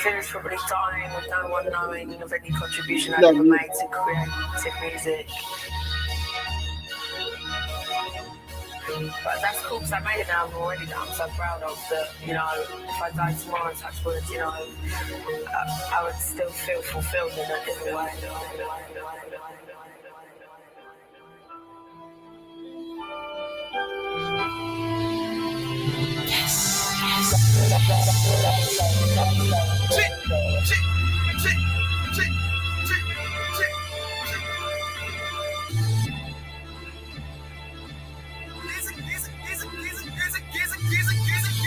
fear is probably dying with no one knowing of any contribution I've ever made to creative music. But that's cool because I made an album already that I'm so proud of that, you know, if I died tomorrow, touch wood, you know, I would still feel fulfilled in a different way.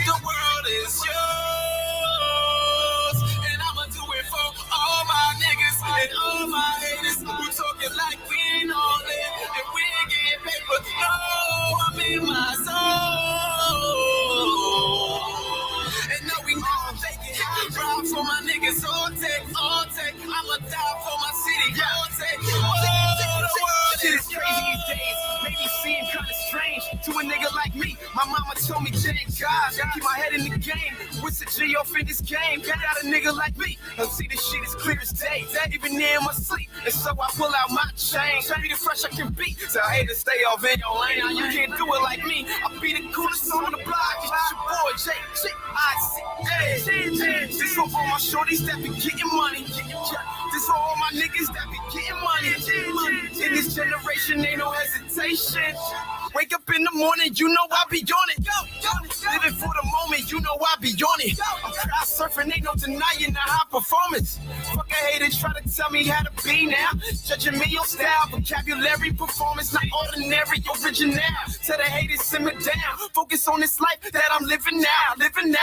The world is yours, and I'ma do it for all my niggas and all my haters who talking like we ain't all in and we ain't getting paper. No, I'm in my zone, and no, we never fake it. Ride for my niggas all day, all day. I'ma die for my city all day. Oh, the world is crazy these days. Maybe seem kinda strange to a nigga like me. My mama told me, thank God, keep my head in the game. What's the G.O.P in this game? Got a nigga like me. I see this shit is clear as day. Even in my sleep. And so I pull out my chain. Try to be the fresh I can be. So I hate to stay off in your lane. Now you can't do it like me. I'll be the coolest on the block. It's just your boy, J. I see. This for all my shorties that be getting money. This for all my niggas that be getting money. In this generation, ain't no hesitation. Wake up in the morning, you know I be on it. Living for the moment, you know I be on it. I'm crowd surfing, ain't no denying the high performance. Fuck a hater, try to tell me how to be now. Judging me on style, vocabulary, performance, not ordinary, original. Tell the haters simmer down. Focus on this life that I'm living now. Living now.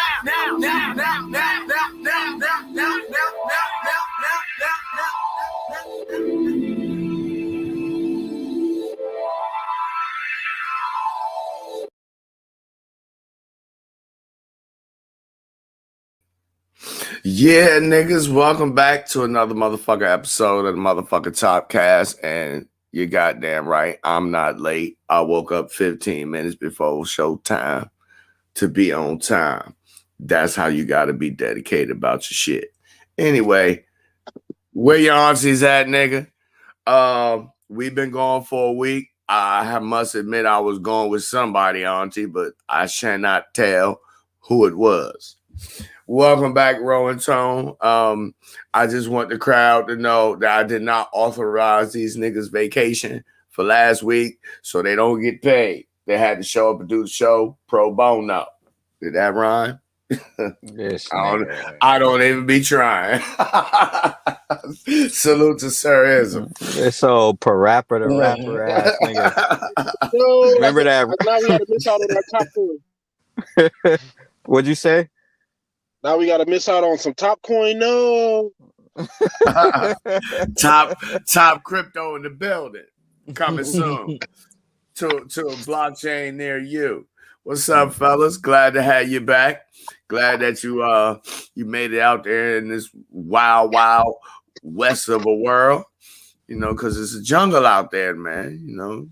Yeah, niggas, welcome back to another motherfucker episode of the motherfucker Top Cast. And you're goddamn right, I'm not late. I woke up 15 minutes before show time to be on time. That's how you got to be dedicated about your shit. Anyway, where your aunties at, nigga? We've been gone for a week. I must admit I was going with somebody, auntie, but I shall not tell who it was. Welcome back, Roe and Tone. I just want the crowd to know that I did not authorize these niggas vacation for last week, so they don't get paid. They had to show up and do the show pro bono. Did that rhyme? Yes, I don't even be trying. Salute to Sirism. This old rapper to rapper ass nigga. No, Remember that? Now we gotta miss out on our top coin. What'd you say? Now we gotta miss out on some top coin. No. top crypto in the building. Coming soon to a blockchain near you. What's up, fellas? Glad to have you back. Glad that you made it out there in this wild west of a world, you know, because it's a jungle out there, man, you know,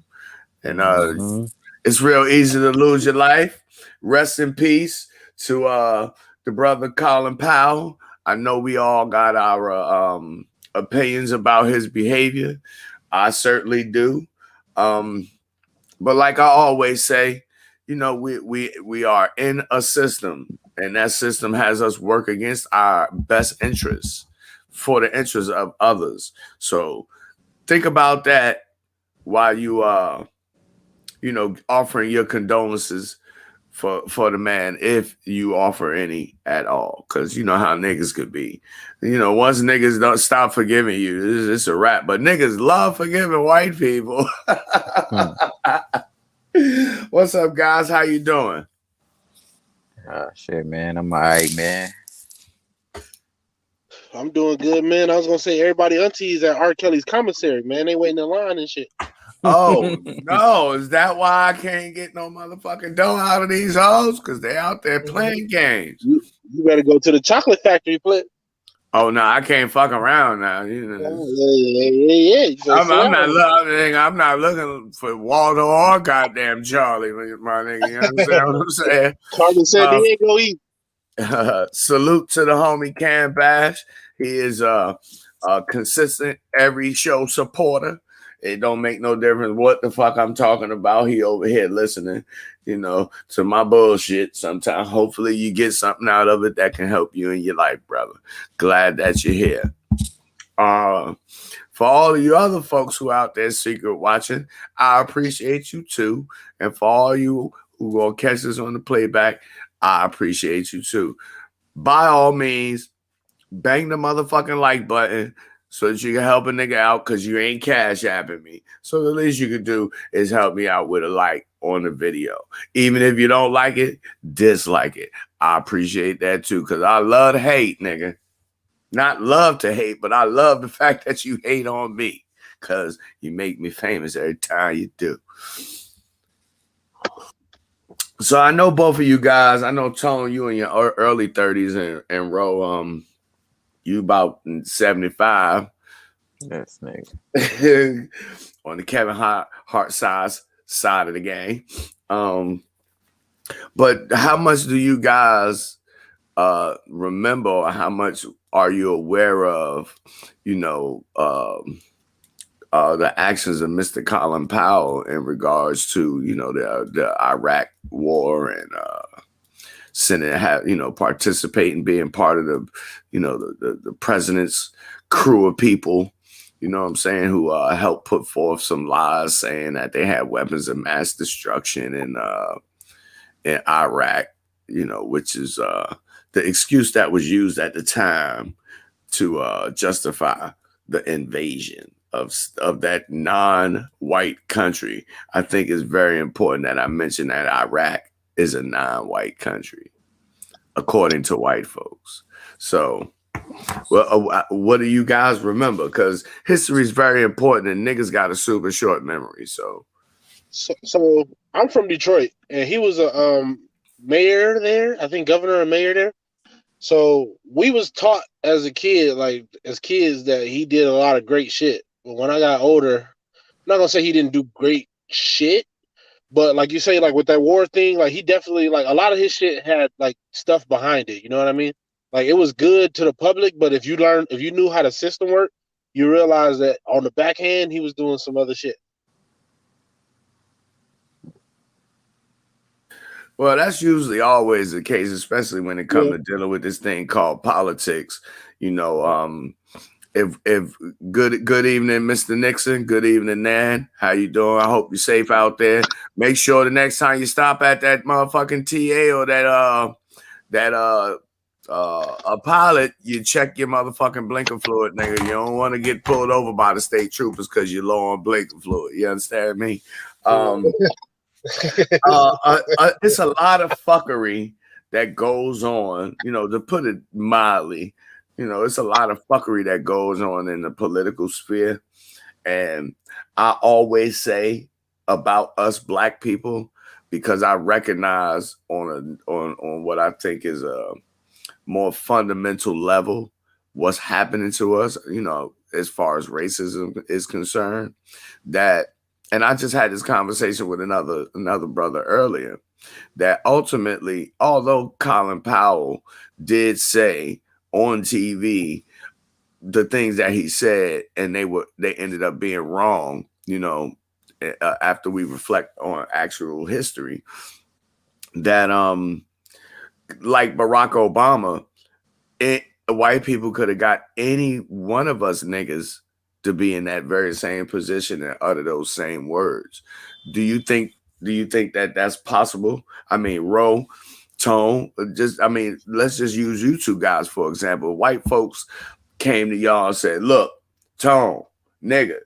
and it's real easy to lose your life. Rest in peace to the brother Colin Powell. I know we all got our opinions about his behavior. I certainly do. But like I always say, you know, we are in a system, and that system has us work against our best interests for the interests of others. So think about that while you you know, offering your condolences for the man, if you offer any at all, because you know how niggas could be. You know, once niggas don't stop forgiving you, it's a wrap. But niggas love forgiving white people. What's up, guys? How you doing? Shit, man. I'm all right, man. I'm doing good, man. I was gonna say everybody aunties at R. Kelly's commissary, man. They waiting in line and shit. Oh, no. Is that why I can't get no motherfucking dough out of these hoes? Because they out there playing games. You better go to the chocolate factory, play. Oh, no, I can't fuck around now. You know. Yeah. I'm not looking for Waldo or goddamn Charlie, my nigga. You understand what I'm saying? Charlie said he ain't gonna eat. Salute to the homie Cam Bash. He is a consistent every show supporter. It don't make no difference what the fuck I'm talking about. He over here listening, to my bullshit. Sometimes, hopefully, you get something out of it that can help you in your life, brother. Glad that you're here. For all of you other folks who out there secret watching, I appreciate you too. And for all you who gonna catch this on the playback, I appreciate you too. By all means, bang the motherfucking like button so that you can help a nigga out because you ain't cash apping me. So the least you can do is help me out with a like on the video. Even if you don't like it, dislike it. I appreciate that too because I love to hate, nigga. Not love to hate, but I love the fact that you hate on me because you make me famous every time you do. So I know both of you guys. I know Tone, you in your early 30s, and Roe, you about 75. Yes, nigga. On the Kevin Hart side of the game. But how much do you guys remember, or how much are you aware of, the actions of Mr. Colin Powell in regards to, the Iraq war and Senate participating, being part of the, the president's crew of people, you know what I'm saying, who helped put forth some lies saying that they had weapons of mass destruction in Iraq, which is the excuse that was used at the time to justify the invasion of that non-white country. I think it's very important that I mention that Iraq is a non-white country, according to white folks. So, what do you guys remember? Because history is very important, and niggas got a super short memory. So I'm from Detroit, and he was a mayor there. I think governor or mayor there. So we was taught as kids that he did a lot of great shit. But when I got older, I'm not gonna say he didn't do great shit, but like you say, like with that war thing, like he definitely, like, a lot of his shit had like stuff behind it. You know what I mean? Like it was good to the public, but if you knew how the system worked, you realize that on the back end he was doing some other shit. Well, that's usually always the case, especially when it comes to dealing with this thing called politics. If good evening, Mr. Nixon. Good evening, Nan. How you doing? I hope you're safe out there. Make sure the next time you stop at that motherfucking TA or a pilot, you check your motherfucking blinker fluid, nigga. You don't want to get pulled over by the state troopers because you're low on blinker fluid. You understand me? It's a lot of fuckery that goes on, to put it mildly. It's a lot of fuckery that goes on in the political sphere. And I always say about us black people, because I recognize on what I think is a more fundamental level what's happening to us, as far as racism is concerned, and I just had this conversation with another brother earlier, that ultimately, although Colin Powell did say on TV the things that he said, and they ended up being wrong, after we reflect on actual history, that like Barack Obama, white people could have got any one of us niggas to be in that very same position and utter those same words. Do you think that that's possible? I mean, Roe, Tone, let's just use you two guys for example. White folks came to y'all and said, look, Tone, nigga,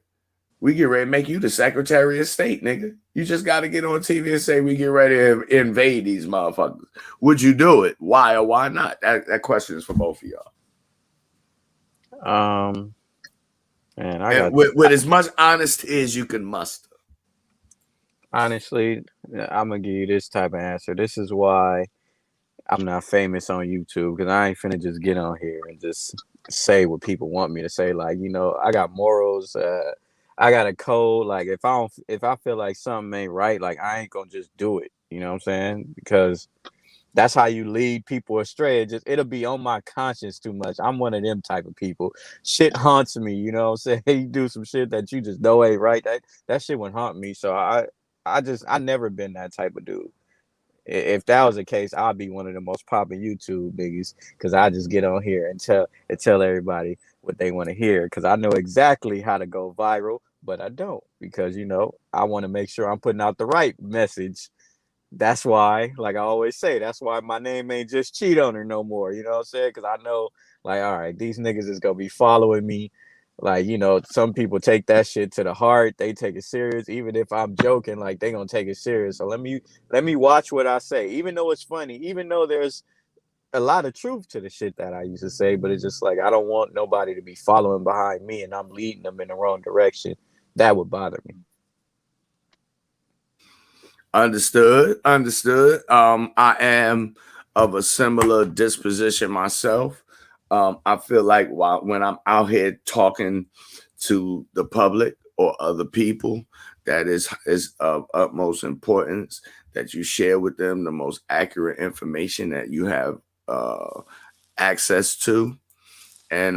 we get ready to make you the Secretary of State, nigga. You just got to get on TV and say we get ready to invade these motherfuckers. Would you do it? Why or why not? That question is for both of y'all. And with as much honesty as you can muster. Honestly, I'm gonna give you this type of answer. This is why I'm not famous on YouTube, because I ain't finna just get on here and just say what people want me to say. Like, I got morals. I got a code. Like, if I feel like something ain't right, like, I ain't gonna just do it. You know what I'm saying? Because That's how you lead people astray. It'll be on my conscience too much. I'm one of them type of people. Shit haunts me, you know what I'm saying? You do some shit that you just know ain't right. That shit would haunt me. So I never been that type of dude. If that was the case, I'd be one of the most popping YouTube niggas because I just get on here and tell everybody what they want to hear because I know exactly how to go viral, but I don't because I want to make sure I'm putting out the right message. That's why, like I always say, that's why my name ain't just Cheat on Her no more. You know what I'm saying? Because I know, like, all right, these niggas is gonna be following me. Like, some people take that shit to the heart. They take it serious. Even if I'm joking, like they gonna take it serious. So let me watch what I say. Even though it's funny, even though there's a lot of truth to the shit that I used to say, but it's just like I don't want nobody to be following behind me and I'm leading them in the wrong direction. That would bother me. Understood. I am of a similar disposition myself. I feel like when I'm out here talking to the public or other people, that is of utmost importance that you share with them the most accurate information that you have access to. And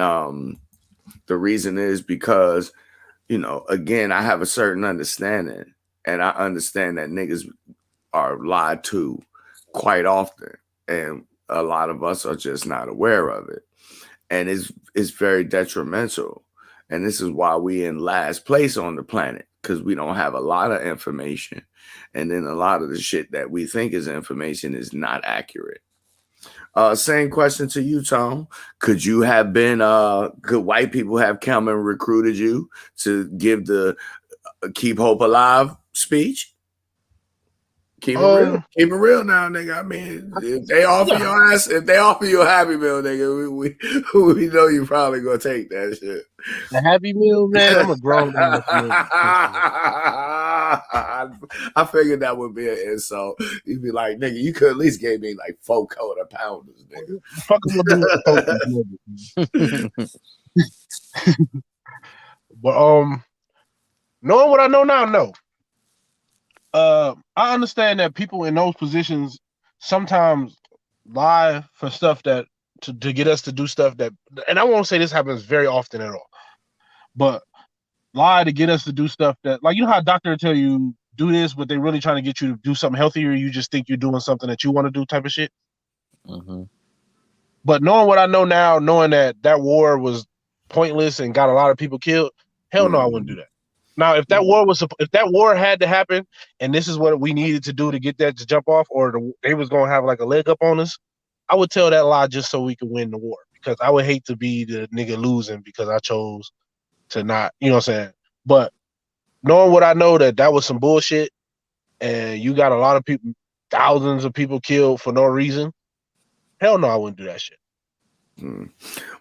the reason is because, again, I have a certain understanding. And I understand that niggas are lied to quite often. And a lot of us are just not aware of it. And it's very detrimental. And this is why we in last place on the planet, because we don't have a lot of information. And then a lot of the shit that we think is information is not accurate. Same question to you, Tom. Could you have been, could white people have come and recruited you to give the Keep Hope Alive speech? Keep it real. Keep it real now, nigga. I mean, if they offer you a Happy Meal, nigga, we know you probably gonna take that shit. The Happy Meal, man. I'm a grown man. I figured that would be an insult. You'd be like, nigga, you could at least give me like 4 quarter pounders, nigga. Fuck, I'm gonna do it. But knowing what I know now, no. I understand that people in those positions sometimes lie for stuff that to get us to do stuff that, and I won't say this happens very often at all, but lie to get us to do stuff that, like, how a doctor will tell you do this, but they're really trying to get you to do something healthier. You just think you're doing something that you want to do, type of shit. Mm-hmm. But knowing what I know now, knowing that war was pointless and got a lot of people killed, hell no, I wouldn't do that. Now, if that war had to happen, and this is what we needed to do to get that to jump off, or they was gonna have like a leg up on us, I would tell that lie just so we could win the war. Because I would hate to be the nigga losing because I chose to not, you know what I'm saying? But knowing what I know, that was some bullshit, and you got a lot of people, thousands of people killed for no reason, hell no, I wouldn't do that shit.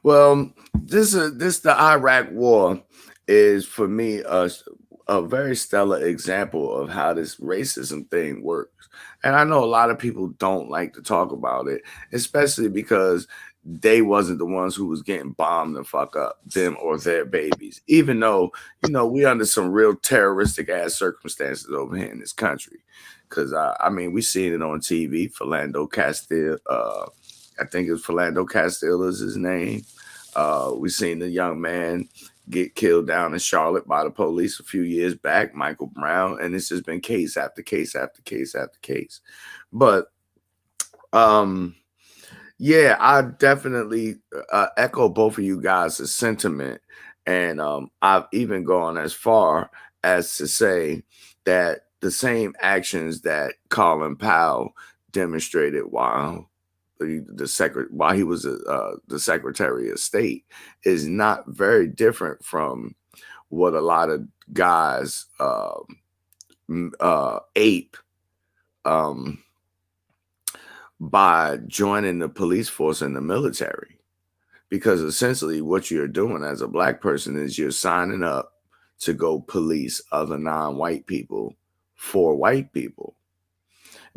Well, the Iraq War is for me a very stellar example of how this racism thing works. And I know a lot of people don't like to talk about it, especially because they wasn't the ones who was getting bombed and fuck up, them or their babies. Even though, we under some real terroristic ass circumstances over here in this country. Because, I mean, we seen it on TV, Philando Castile, I think it's Philando Castile is his name. We seen the young man get killed down in Charlotte by the police a few years back, Michael Brown, and it's just been case after case after case after case. But yeah, I definitely echo both of you guys' sentiment, and I've even gone as far as to say that the same actions that Colin Powell demonstrated while he was the Secretary of State is not very different from what a lot of guys ape by joining the police force and the military. Because essentially what you're doing as a black person is you're signing up to go police other non-white people for white people.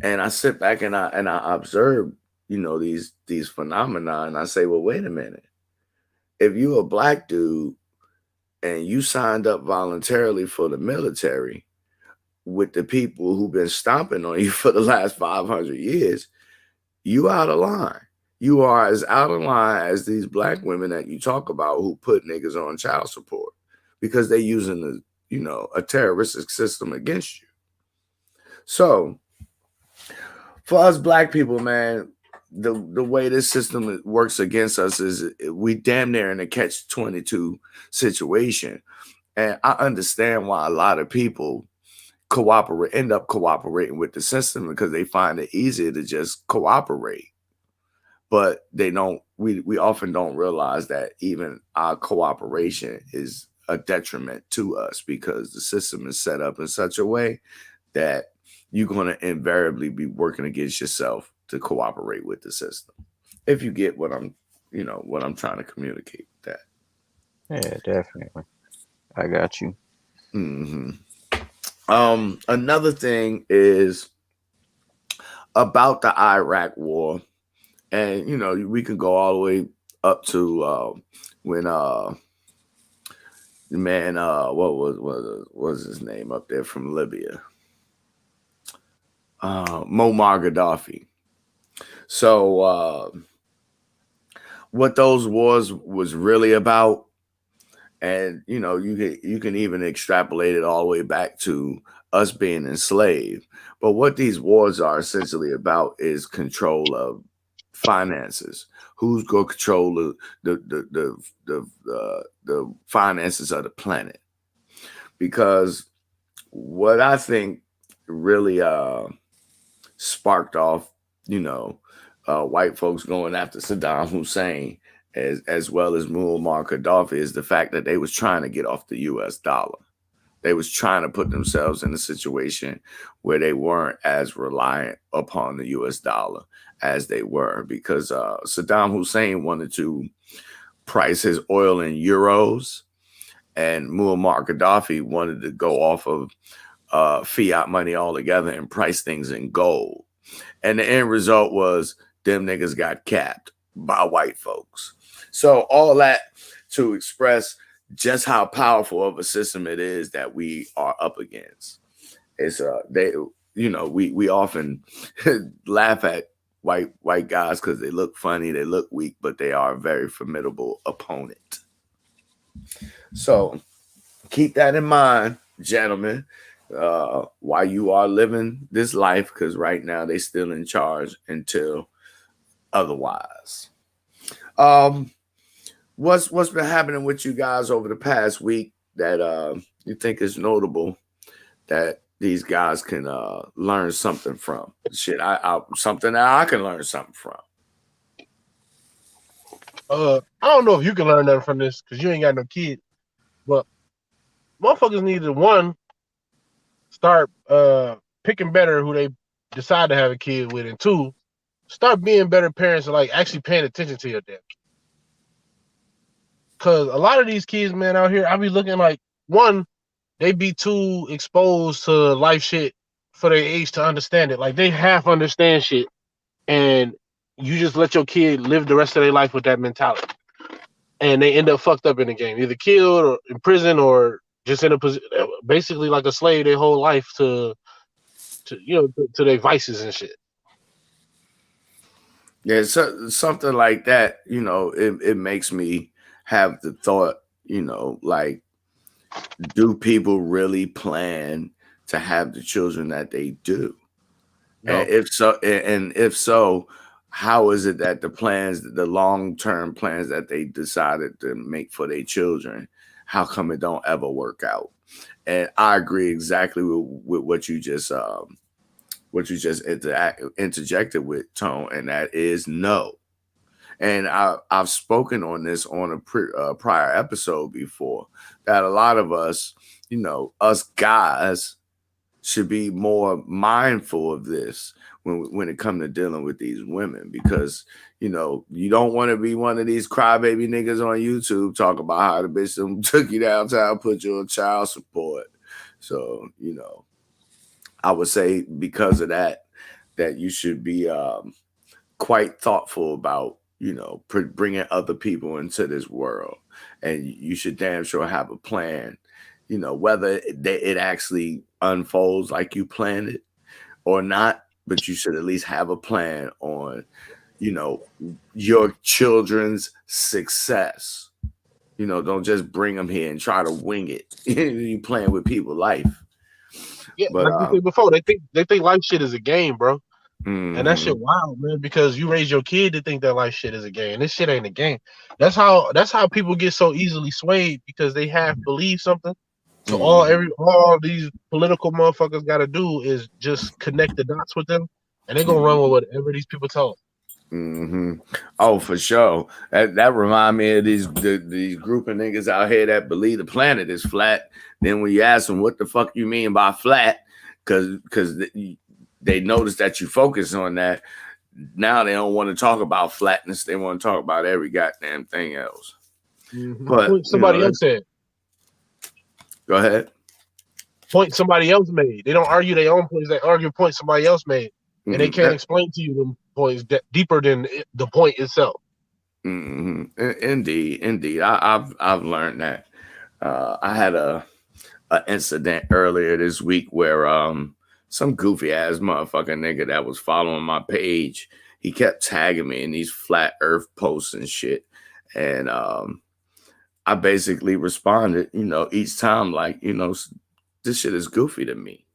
And I sit back and I observe these phenomena, and I say, well, wait a minute. If you're a black dude and you signed up voluntarily for the military with the people who've been stomping on you for the last 500 years, you out of line. You are as out of line as these black women that you talk about who put niggas on child support because they're using a terroristic system against you. So for us black people, man, the way this system works against us is we damn near in a catch-22 situation. And I understand why a lot of people end up cooperating with the system because they find it easier to just cooperate. But they don't. We often don't realize that even our cooperation is a detriment to us because the system is set up in such a way that you're going to invariably be working against yourself to cooperate with the system. If you get what I'm trying to communicate with that. Yeah, definitely. I got you. Mm-hmm. Another thing is about the Iraq war. And, we can go all the way up to when the man, what was his name up there from Libya? Muammar Gaddafi. So what those wars was really about, and, you can even extrapolate it all the way back to us being enslaved. But what these wars are essentially about is control of finances. Who's going to control the finances of the planet? Because what I think really sparked off, white folks going after Saddam Hussein as well as Muammar Gaddafi is the fact that they was trying to get off the U.S. dollar. They was trying to put themselves in a situation where they weren't as reliant upon the U.S. dollar as they were because Saddam Hussein wanted to price his oil in euros and Muammar Gaddafi wanted to go off of fiat money altogether and price things in gold. And the end result was them niggas got capped by white folks. So all that to express just how powerful of a system it is that we are up against. It's we often laugh at white guys because they look funny, they look weak, but they are a very formidable opponent. So keep that in mind, gentlemen, while you are living this life, because right now they still in charge until otherwise. What's been happening with you guys over the past week that you think is notable that these guys can learn something from? Shit, something that I can learn something from. I don't know if you can learn nothing from this because you ain't got no kid, but motherfuckers need to one start picking better who they decide to have a kid with, and two, start being better parents and like actually paying attention to your damn kid. Cause a lot of these kids, man, out here, I be looking like one, they be too exposed to life shit for their age to understand it. Like they half understand shit, and you just let your kid live the rest of their life with that mentality, and they end up fucked up in the game, either killed or in prison or just in a position, basically like a slave their whole life to their vices and shit. Yeah, so something like that, it makes me have the thought, like, do people really plan to have the children that they do? No. And if so, how is it that the long-term plans that they decided to make for their children, how come it don't ever work out? And I agree exactly with what you just interjected with, Tone, and that is no. And I've spoken on this on a prior episode before, that a lot of us, us guys, should be more mindful of this when it comes to dealing with these women, because you don't want to be one of these crybaby niggas on YouTube talking about how the bitch took you downtown, put you on child support. So I would say because of that you should be quite thoughtful about bringing other people into this world, and you should damn sure have a plan, whether it actually unfolds like you planned it or not, but you should at least have a plan on, you know, your children's success. You know, don't just bring them here and try to wing it. You playing with people's life. Yeah, But like we said before, they think life shit is a game, bro. And that shit mhm. wild, man, because you raise your kid to think that life shit is a game. This shit ain't a game. That's how people get so easily swayed because they half believe something. So all these political motherfuckers gotta do is just connect the dots with them, and they gonna run with whatever these people tell Oh, for sure. That remind me of these group of niggas out here that believe the planet is flat. Then when you ask them what the fuck you mean by flat, because they notice that you focus on that. Now they don't want to talk about flatness. They want to talk about every goddamn thing else. them. But Point somebody else said. Go ahead. Point somebody else made. They don't argue their own points. They argue points somebody else made, and they can't explain to you them points deeper than the point itself. Indeed. I've learned that. I had a incident earlier this week where some goofy ass motherfucking nigga that was following my page, he kept tagging me in these flat earth posts and shit. And I basically responded, you know, each time like, you know, this shit is goofy to me.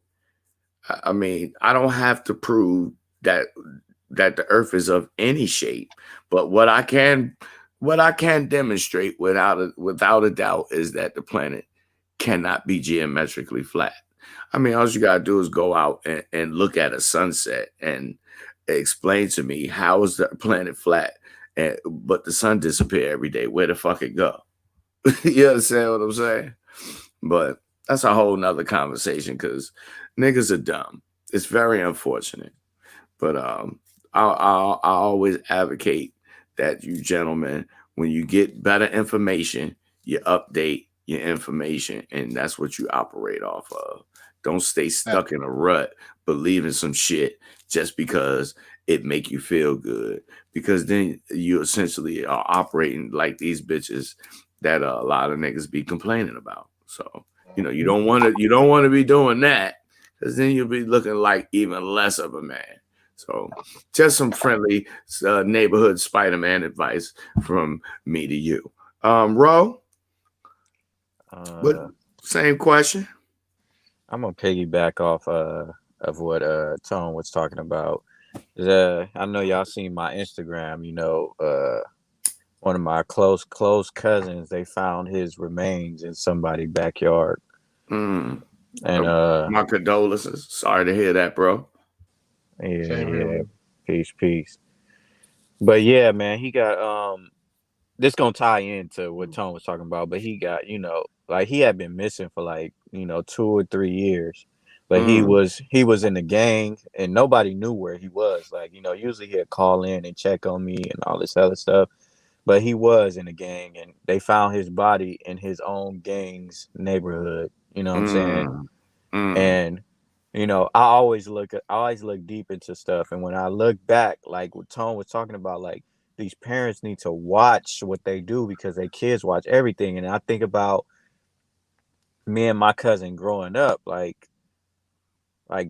I mean, I don't have to prove that the earth is of any shape, but what I can demonstrate without a doubt is that the planet cannot be geometrically flat. I mean, all you gotta do is go out and look at a sunset and explain to me how is the planet flat, but the sun disappear every day. Where the fuck it go? You understand what I'm saying? But that's a whole nother conversation because niggas are dumb. It's very unfortunate. But I always advocate that you gentlemen, when you get better information, you update your information, and that's what you operate off of. Don't stay stuck in a rut believing some shit just because it make you feel good. Because then you essentially are operating like these bitches that a lot of niggas be complaining about. So you know you don't want to be doing that because then you'll be looking like even less of a man. So just some friendly neighborhood Spider-Man advice from me to you. Ro, same question. I'm gonna piggyback off of what Tone was talking about. I know y'all seen my Instagram. You know, one of my close cousins, they found his remains in somebody's backyard. And my condolences. Sorry to hear that, bro. Yeah. Peace. But yeah, man, he got this gonna tie into what Tone was talking about, but he got, you know, like he had been missing for like, you know, 2 or 3 years. But he was in the gang and nobody knew where he was. Like, you know, usually he'd call in and check on me and all this other stuff. But he was in the gang and they found his body in his own gang's neighborhood. You know what I'm saying? And you know, I always look deep into stuff. And when I look back, like what Tone was talking about, like these parents need to watch what they do because their kids watch everything. And I think about me and my cousin growing up, like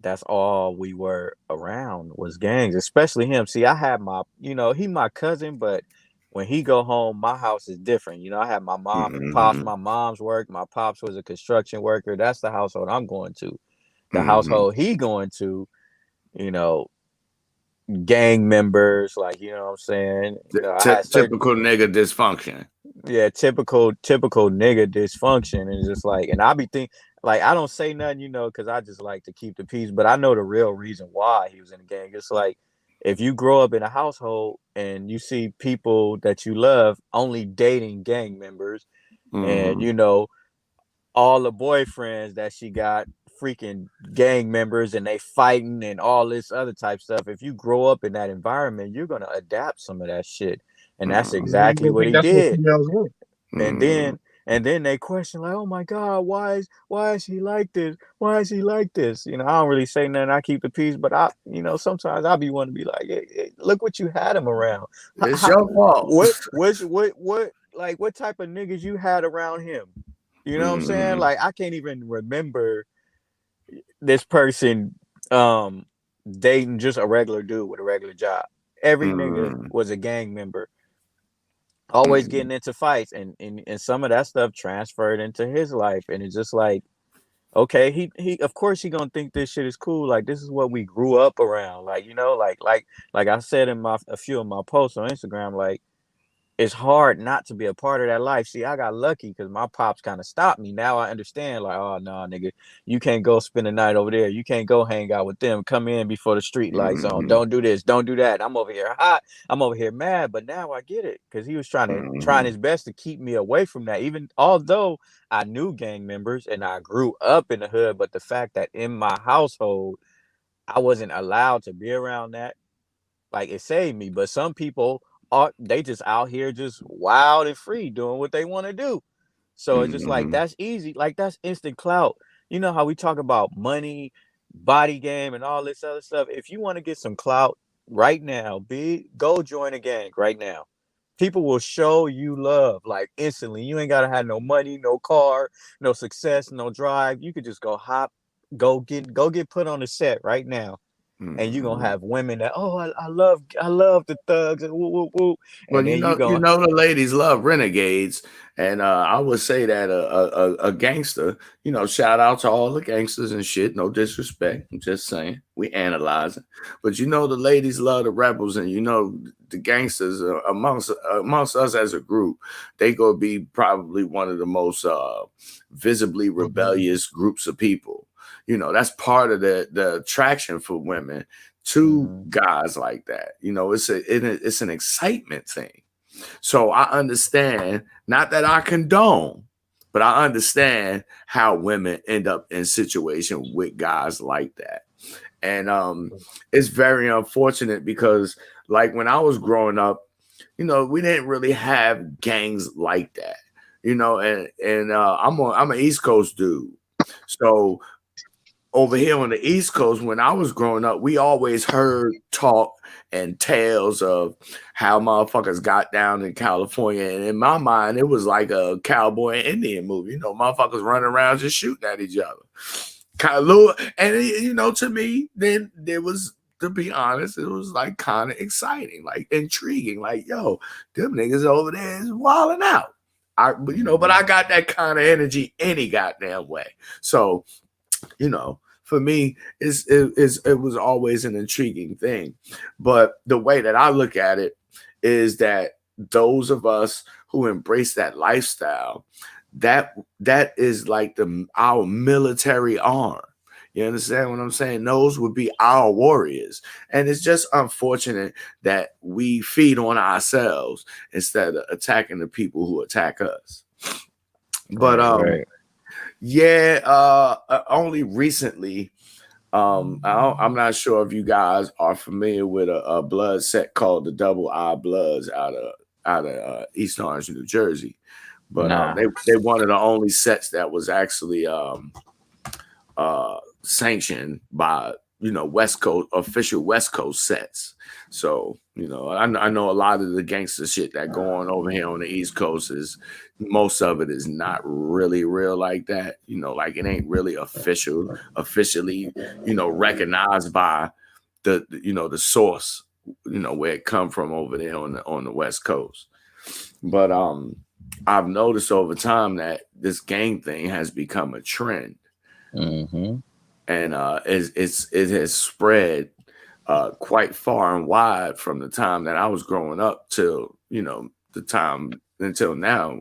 that's all we were around was gangs, especially him. See, I had my, you know, he my cousin, but when he go home, my house is different. You know, I had my mom and pops, my mom's work. My pops was a construction worker. That's the household I'm going to. The household he going to, you know, gang members, like, you know what I'm saying? You know, I had typical nigga dysfunction. Yeah, typical nigga dysfunction. And it's just like, and I be think like I don't say nothing, you know, because I just like to keep the peace. But I know the real reason why he was in the gang. It's like if you grow up in a household and you see people that you love only dating gang members, and you know, all the boyfriends that she got freaking gang members and they fighting and all this other type stuff. If you grow up in that environment, you're gonna adapt some of that shit. And that's exactly what he did. And then they question like, oh my God, why is he like this? Why is he like this? You know, I don't really say nothing. I keep the peace, but I, you know, sometimes I be want to be like, hey, look what you had him around. It's your fault. What type of niggas you had around him? You know what I'm saying? Like I can't even remember this person dating just a regular dude with a regular job. Every nigga was a gang member, always getting into fights, and some of that stuff transferred into his life, and it's just like, okay, he of course he gonna think this shit is cool. Like, this is what we grew up around. Like, you know, like I said in a few of my posts on Instagram, like, it's hard not to be a part of that life. See, I got lucky because my pops kind of stopped me. Now I understand, like, oh, no, nigga, you can't go spend the night over there. You can't go hang out with them. Come in before the street lights on. Don't do this. Don't do that. I'm over here hot. I'm over here mad. But now I get it, because he was trying his best to keep me away from that. Even although I knew gang members and I grew up in the hood, but the fact that in my household I wasn't allowed to be around that, like, it saved me. But some people they just out here just wild and free doing what they want to do. So it's just like, that's easy. Like, that's instant clout. You know how we talk about money, body game, and all this other stuff. If you want to get some clout right now, go join a gang right now. People will show you love like instantly. You ain't gotta have no money, no car, no success, no drive. You could just go get put on the set right now. And you're gonna have women that, oh, I love the thugs, and woo, woo, woo. Well, And then you you know the ladies love renegades, and I would say that a gangster, you know, shout out to all the gangsters and shit. No disrespect, I'm just saying we analyzing, but you know the ladies love the rebels, and you know the gangsters amongst us as a group, they gonna be probably one of the most visibly rebellious groups of people. You know, that's part of the attraction for women to guys like that. You know, it's an excitement thing. So I understand, not that I condone, but I understand how women end up in situations with guys like that. And it's very unfortunate because, like, when I was growing up, you know, we didn't really have gangs like that. You know, and I'm an East Coast dude. So over here on the East Coast, when I was growing up, we always heard talk and tales of how motherfuckers got down in California. And in my mind, it was like a cowboy and Indian movie. You know, motherfuckers running around just shooting at each other. Kind of, and, you know, to me, then there was, to be honest, it was like kind of exciting, like intriguing. Like, yo, them niggas over there is wilding out. But I got that kind of energy any goddamn way. So, you know, for me, it was always an intriguing thing. But the way that I look at it is that those of us who embrace that lifestyle, that is like our military arm. You understand what I'm saying? Those would be our warriors. And it's just unfortunate that we feed on ourselves instead of attacking the people who attack us. But right. yeah, only recently, I'm not sure if you guys are familiar with a blood set called the Double I Bloods out of East Orange, New Jersey. But Nah. they one of the only sets that was actually sanctioned by, you know, West Coast, official West Coast sets. So, you know, I know a lot of the gangster shit that go on over here on the East Coast is, most of it is not really real like that. You know, like, it ain't really officially, you know, recognized by the, you know, the source, you know, where it come from over there on the West Coast. But I've noticed over time that this gang thing has become a trend. Mm-hmm. And it has spread quite far and wide from the time that I was growing up till, you know, the time until now.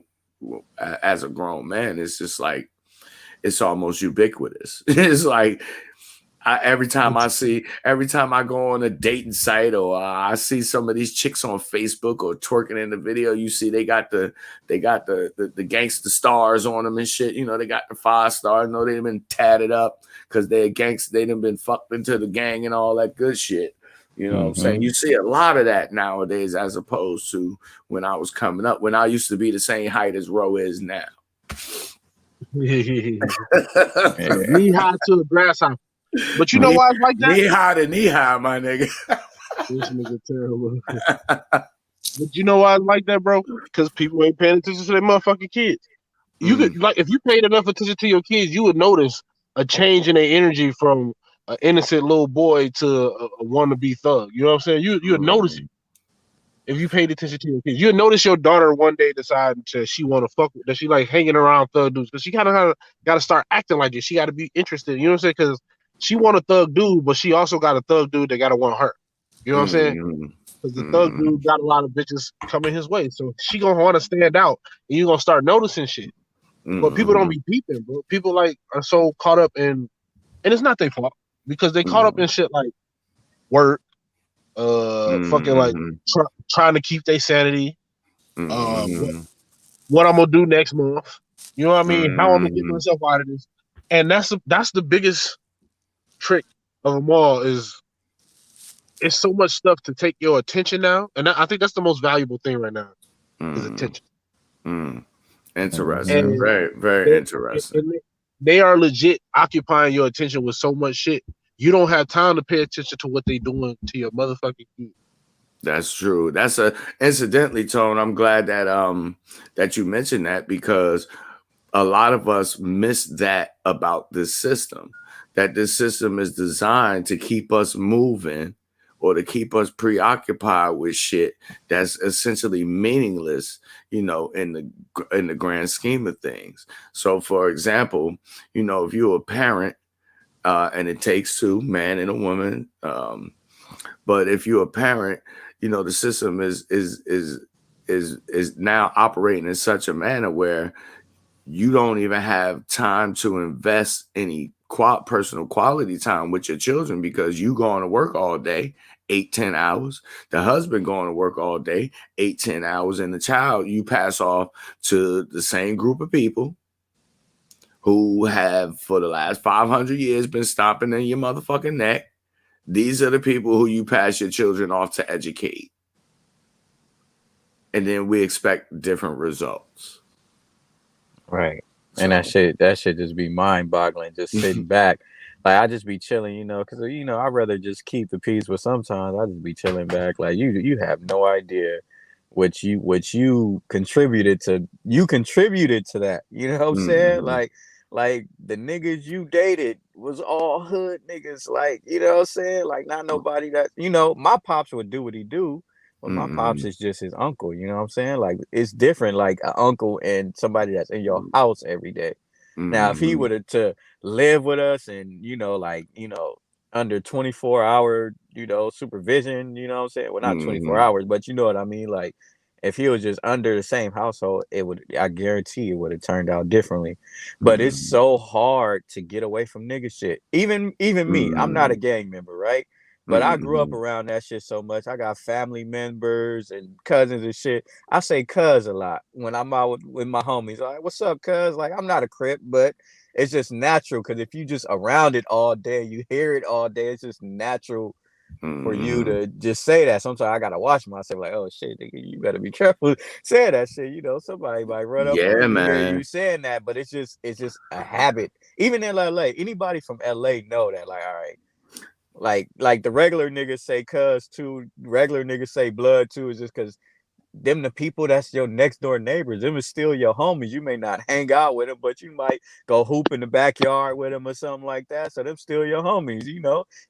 As a grown man, it's just like, it's almost ubiquitous. It's like, every time I go on a dating site, or I see some of these chicks on Facebook or twerking in the video, you see they got the gangster stars on them and shit. You know, they got the 5 stars. No, they've been tatted up because they're gangster. They done been fucked into the gang and all that good shit. You know what I'm saying? You see a lot of that nowadays, as opposed to when I was coming up, when I used to be the same height as Roe is now. Knee high to a grasshopper. But you know why it's like that? Knee high, my nigga. This nigga terrible. But you know why it's like that, bro? Because people ain't paying attention to their motherfucking kids. You could, like, if you paid enough attention to your kids, you would notice a change in their energy from an innocent little boy to a wannabe thug. You know what I'm saying? You'll notice it if you paid attention to your kids. You'll notice your daughter one day decide that she want to fuck with, that she like hanging around thug dudes, because she kind of got to start acting like it. She got to be interested. You know what I'm saying? Because she want a thug dude, but she also got a thug dude that got to want her. You know what I'm saying? Because the thug dude got a lot of bitches coming his way, so she gonna want to stand out, and you gonna start noticing shit. But people don't be peeping, bro. People like are so caught up in, and it's not their fault because they caught up in shit like work, fucking like trying to keep their sanity. What I'm gonna do next month? You know what I mean? How I'm gonna get myself out of this? And that's the biggest trick of them all. Is it's so much stuff to take your attention now, and I think that's the most valuable thing right now is attention. Interesting, And very, very interesting. And they are legit occupying your attention with so much shit. You don't have time to pay attention to what they doing to your motherfucking kid. That's true. That's incidentally, Tone, I'm glad that that you mentioned that, because a lot of us miss that about this system. That this system is designed to keep us moving, or to keep us preoccupied with shit that's essentially meaningless, in the grand scheme of things. So, for example, if you're a parent, and it takes two, man and a woman, but if you're a parent, the system is now operating in such a manner where you don't even have time to invest any personal quality time with your children, because you going to work all day, 8-10 hours. The husband going to work all day, 8-10 hours, and the child you pass off to the same group of people who have for the last 500 years been stomping in your motherfucking neck. These are the people who you pass your children off to educate. And then we expect different results. Right. So. And that shit just be mind-boggling, just sitting back. Like, I just be chilling, because, I'd rather just keep the peace, but sometimes I just be chilling back. Like, you have no idea what you contributed to. You contributed to that. You know what I'm saying? Like the niggas you dated was all hood niggas. Like, you know what I'm saying? Like, not nobody that, my pops would do what he do, but my pops is just his uncle. You know what I'm saying? Like, it's different, like an uncle and somebody that's in your house every day. Now, if he were to live with us and, under 24-hour, supervision, you know what I'm saying? Well, not 24 hours, but you know what I mean? Like, if he was just under the same household, I guarantee it would have turned out differently. But it's so hard to get away from nigga shit. Even me, I'm not a gang member, right? But I grew up around that shit so much. I got family members and cousins and shit. I say cuz a lot when I'm out with my homies. Like, what's up, cuz? Like, I'm not a Crip, but it's just natural, because if you just around it all day, you hear it all day, it's just natural for you to just say that. Sometimes I gotta watch myself, like, oh shit, nigga, you better be careful saying that shit. Somebody might run up on you, hear you saying that, but it's just a habit. Even in LA, anybody from LA know that, like, all right. Like the regular niggas say cuz too, regular niggas say blood too, is just because them the people that's your next door neighbors. Them is still your homies. You may not hang out with them, but you might go hoop in the backyard with them or something like that. So them still your homies.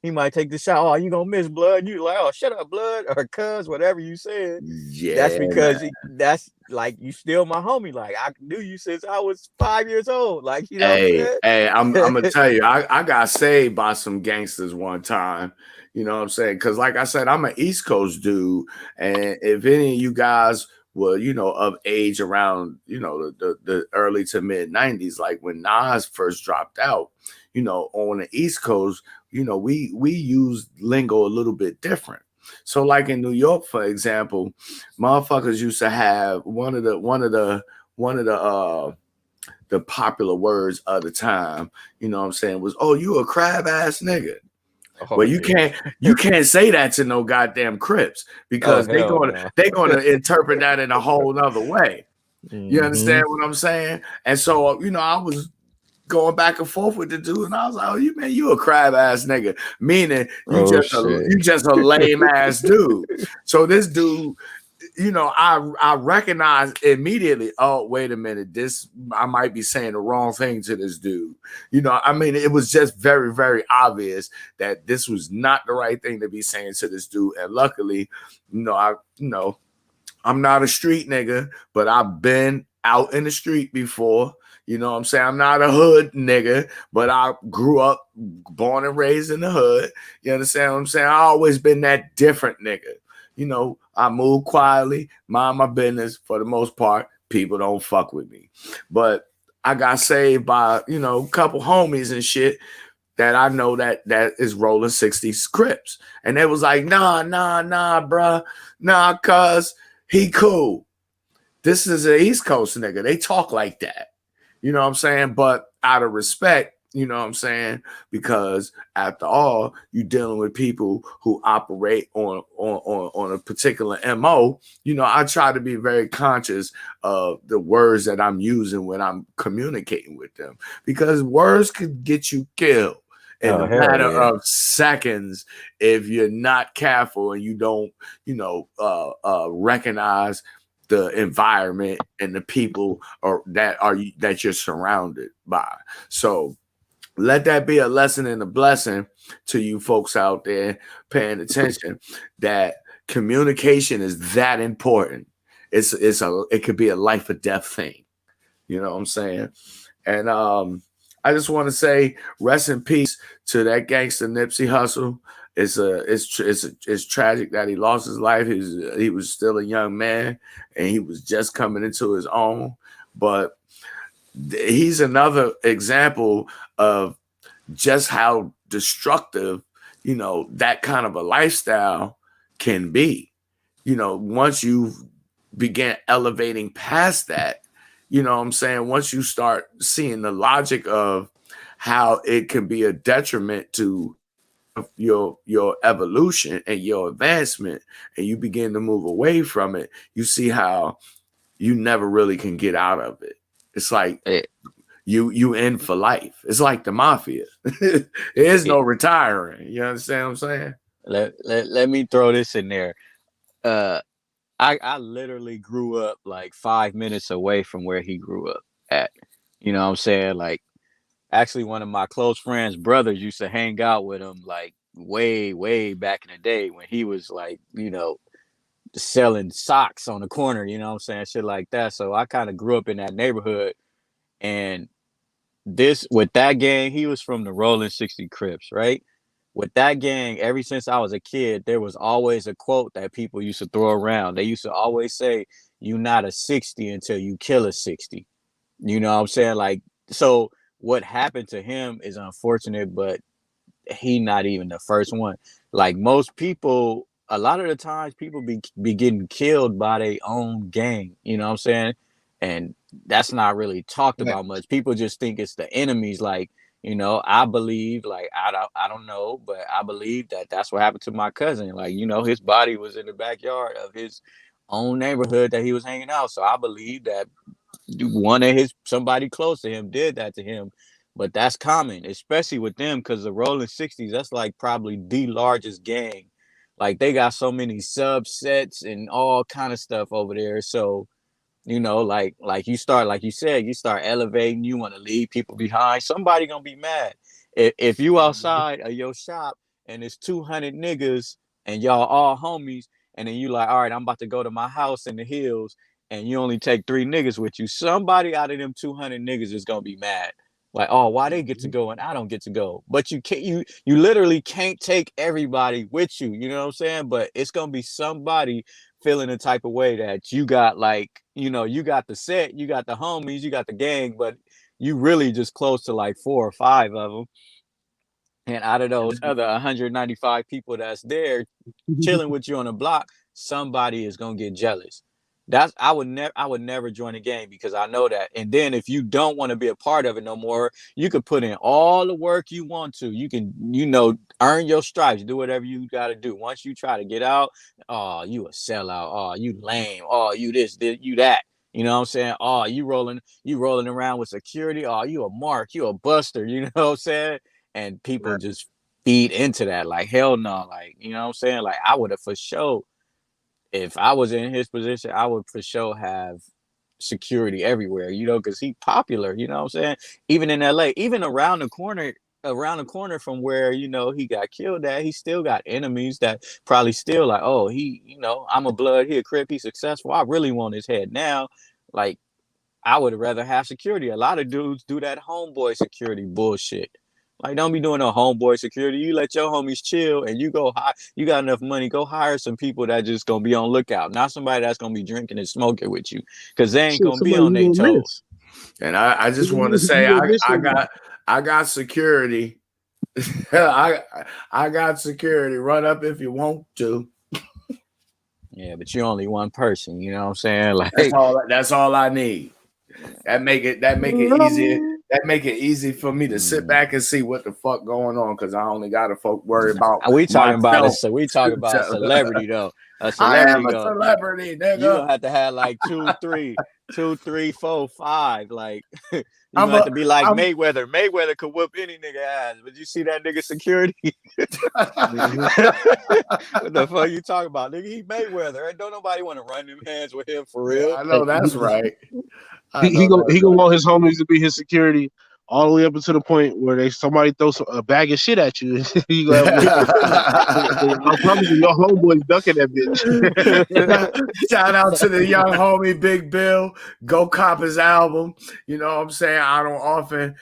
He might take the shot. Oh, you gonna miss blood? And you like, oh, shut up, blood, or cuz, whatever you said. Yeah, that's because that's like, you still my homie. Like, I knew you since I was 5 years old. Like, you know what I'm saying? Hey, I'm gonna tell you, I got saved by some gangsters one time. You know what I'm saying? Because, like I said, I'm an East Coast dude, and if any of you guys were, of age around, the early to mid 90s, like when Nas first dropped out, on the East Coast, we use lingo a little bit different. So, like in New York, for example, motherfuckers used to have one of the popular words of the time, what I'm saying, was, oh, you a crab ass nigga. Oh, well, you can't say that to no goddamn Crips, because they're gonna interpret that in a whole nother way. You understand what I'm saying? And so, I was going back and forth with the dude, and I was like, oh, you a crab ass nigga, meaning you just a lame ass dude. So this dude, you know, I recognize immediately, oh, wait a minute, this, I might be saying the wrong thing to this dude. You know, I mean, it was just very, very obvious that this was not the right thing to be saying to this dude. And luckily, I'm not a street nigga, but I've been out in the street before. You know what I'm saying? I'm not a hood nigga, but I grew up, born and raised in the hood. You understand what I'm saying? I always been that different nigga. You know, I move quietly, mind my business. For the most part, people don't fuck with me. But I got saved by, you know, a couple homies and shit that I know that is rolling 60s Crips. And they was like, nah, bruh. Nah, cuz he cool. This is an East Coast nigga. They talk like that. You know what I'm saying? But out of respect, you know what I'm saying? Because after all, you're dealing with people who operate on a particular MO. You know, I try to be very conscious of the words that I'm using when I'm communicating with them, because words could get you killed in a matter of seconds if you're not careful and you don't, you know, recognize the environment and the people that you're surrounded by. So let that be a lesson and a blessing to you folks out there paying attention, that communication is that important. It could be a life or death thing. You know what I'm saying? And I just want to say rest in peace to that gangster Nipsey Hussle. It's tragic that he lost his life. He was still a young man and he was just coming into his own. But he's another example of just how destructive, you know, that kind of a lifestyle can be. You know, once you begin elevating past that, you know what I'm saying? Once you start seeing the logic of how it can be a detriment to your evolution and your advancement, and you begin to move away from it, you see how you never really can get out of it. It's like you in for life. It's like the mafia. There is no retiring. You understand what I'm saying? Let me throw this in there. I literally grew up like 5 minutes away from where he grew up at. You know what I'm saying? Like, actually, one of my close friends' brothers used to hang out with him like way back in the day when he was like, you know, selling socks on the corner, you know what I'm saying? Shit like that. So I kind of grew up in that neighborhood. And with that gang, he was from the Rolling 60 Crips, right? With that gang, ever since I was a kid, there was always a quote that people used to throw around. They used to always say, "You not a 60 until you kill a 60." You know what I'm saying? Like, so what happened to him is unfortunate, but he not even the first one. Like, most people, a lot of the times people be getting killed by their own gang, you know what I'm saying? And that's not really talked about much. People just think it's the enemies. Like, you know, I believe, like, I don't know, but I believe that that's what happened to my cousin. Like, you know, his body was in the backyard of his own neighborhood that he was hanging out. So I believe that somebody close to him did that to him. But that's common, especially with them, because the Rolling 60s, that's like probably the largest gang. Like, they got so many subsets and all kind of stuff over there. So, you know, like you start, like you said, you start elevating, you want to leave people behind, somebody gonna be mad. If you outside of your shop and it's 200 niggas and y'all all homies, and then you like, all right, I'm about to go to my house in the hills, and you only take 3 niggas with you, somebody out of them 200 niggas is gonna be mad. Like, oh, why they get to go and I don't get to go? But you can't, you literally can't take everybody with you. You know what I'm saying? But it's gonna be somebody feeling the type of way that you got, like, you know, you got the set, you got the homies, you got the gang, but you really just close to like 4 or 5 of them. And out of those other 195 people that's there chilling with you on the block, somebody is gonna get jealous. I would never join a gang, because I know that. And then if you don't want to be a part of it no more, you could put in all the work you want to. You can, you know, earn your stripes, do whatever you got to do. Once you try to get out, oh, you a sellout. Oh, you lame. Oh, you this, you that. You know what I'm saying? Oh, you rolling around with security. Oh, you a mark. You a buster. You know what I'm saying? And people just feed into that. Like, hell no. Like, you know what I'm saying? Like, I would have for sure. if I was in his position, I would for sure have security everywhere, because he's popular, you know what I'm saying? Even in LA, even around the corner from where, he got killed at, he still got enemies that probably still like, oh, I'm a blood, he a Crip, he's successful. I really want his head now. Like, I would rather have security. A lot of dudes do that homeboy security bullshit. Like, don't be doing no homeboy security. You let your homies chill and you go hire. You got enough money, go hire some people that just gonna be on lookout. Not somebody that's gonna be drinking and smoking with you, because they ain't gonna be on their toes. And I just want to say I got security. I got security. Run up if you want to. Yeah, but you're only one person. You know what I'm saying? Like, that's all I need. That make it easy. That make it easy for me to sit back and see what the fuck going on, because I only got to worry about. We talking about a celebrity though. A celebrity. I am a celebrity, nigga. You gonna have to have like 2, 3, 4, 5. Like, you have to be like Mayweather. Mayweather could whoop any nigga ass, but you see that nigga security? What the fuck you talking about, nigga? He Mayweather. And don't nobody want to run them hands with him for real. I know that's right. He gonna want his homies to be his security all the way up until the point where somebody throws a bag of shit at you. You go, I promise you, your homeboy's ducking that bitch. Shout out to the young homie Big Bill. Go cop his album. You know what I'm saying? I don't often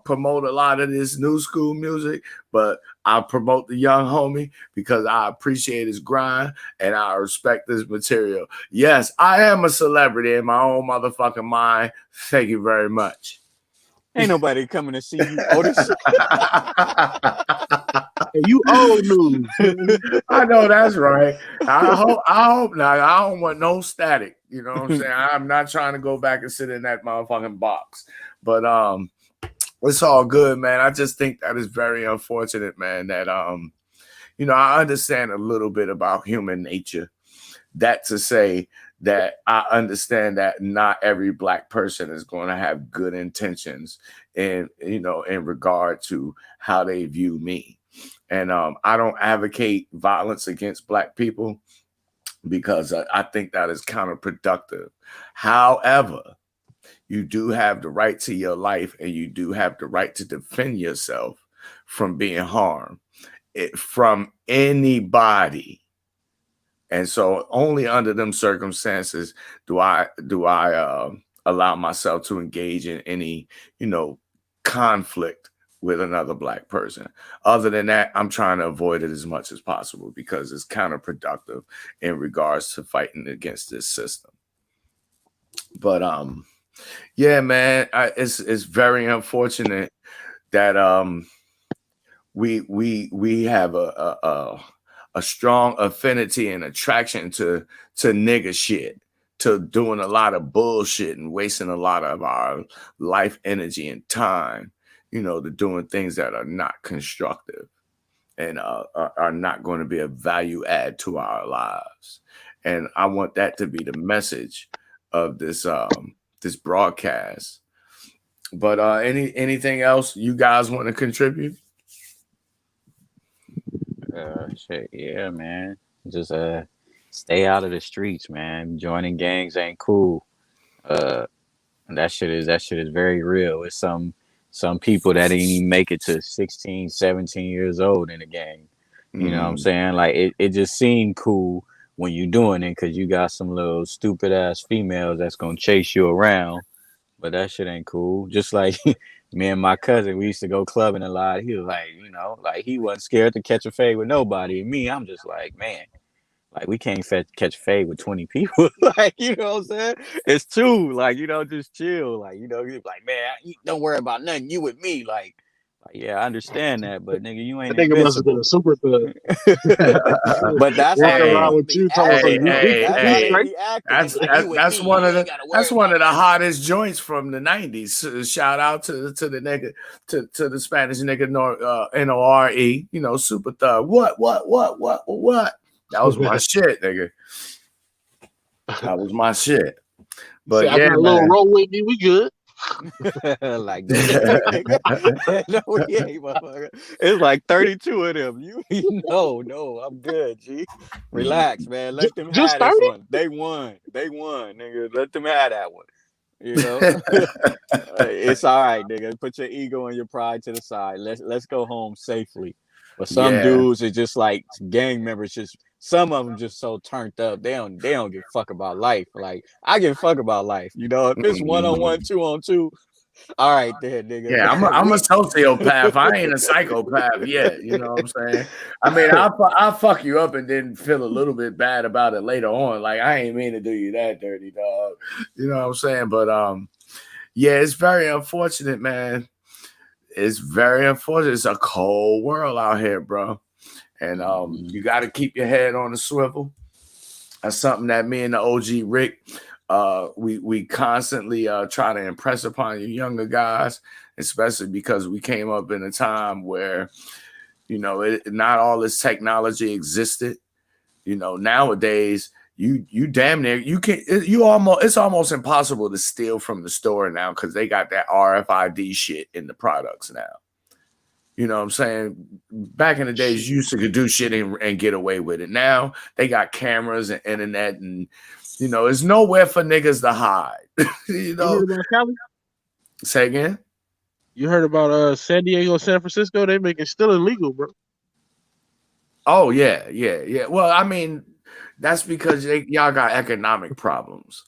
promote a lot of this new school music, but I promote the young homie because I appreciate his grind and I respect his material. Yes, I am a celebrity in my own motherfucking mind. Thank you very much. Ain't nobody coming to see you, Otis. You old news. I know that's right. I hope not. I don't want no static. You know what I'm saying? I'm not trying to go back and sit in that motherfucking box. But it's all good, man. I just think that is very unfortunate, man, that I understand a little bit about human nature. That to say that I understand that not every Black person is going to have good intentions in regard to how they view me. And I don't advocate violence against Black people because I think that is counterproductive. However, you do have the right to your life and you do have the right to defend yourself from being harmed from anybody. And so only under them circumstances do I allow myself to engage in any, conflict with another Black person. Other than that, I'm trying to avoid it as much as possible because it's counterproductive in regards to fighting against this system. But yeah, man, it's very unfortunate that we have a strong affinity and attraction to nigga shit, to doing a lot of bullshit and wasting a lot of our life energy and time, to doing things that are not constructive and are not going to be a value add to our lives. And I want that to be the message of this this broadcast. But anything else you guys want to contribute? Shit, yeah, man. Just stay out of the streets, man. Joining gangs ain't cool. That shit is very real. It's some people that ain't even make it to 16, 17 years old in the gang. You know what I'm saying? Like it just seemed cool when you doing it because you got some little stupid ass females that's gonna chase you around, but that shit ain't cool. Just like me and my cousin, we used to go clubbing a lot. He was like, he wasn't scared to catch a fade with nobody. And me, I'm just like, man, like we can't catch a fade with 20 people. Like, you know what I'm saying? It's too, like, just chill. Like, you're like, man, don't worry about nothing. You with me. Like, yeah, I understand that, but nigga, you ain't. I think it must have been a super thug. But that's that's one of the hottest joints from the 90s. Shout out to the nigga, to the Spanish nigga NORE, super thug. What? That was my shit, nigga. That was my shit. But I got a little roll with me. We good. Like, no, nigga. No, we ain't, motherfucker. It's like 32 of them. No, I'm good, G. Relax, man. Let them Just have this 30? one. They won, nigga. Let them have that one. You know, it's all right, nigga. Put your ego and your pride to the side. Let's go home safely. But some dudes are just like gang members. Just some of them just so turned up. They don't give a fuck about life. Like I give a fuck about life. You know, if it's 1-on-1, 2-on-2, all right, there, nigga. Yeah, I'm a sociopath. I ain't a psychopath yet. You know what I'm saying? I mean, I'll fuck you up and then feel a little bit bad about it later on. Like I ain't mean to do you that dirty, dog. You know what I'm saying? But yeah, it's very unfortunate, man. It's very unfortunate. It's a cold world out here, bro. And you got to keep your head on the swivel. That's something that me and the OG Rick, we constantly try to impress upon you younger guys, especially because we came up in a time where, you know, not all this technology existed. You know, nowadays you damn near it's almost impossible to steal from the store now because they got that RFID shit in the products now. You know what I'm saying? Back in the days, you used to do shit and get away with it. Now they got cameras and internet, and you know, there's nowhere for niggas to hide. You know? You heard about Cali? Say again? You heard about San Diego, San Francisco? They make it still illegal, bro. Oh yeah. Well, I mean, that's because y'all got economic problems.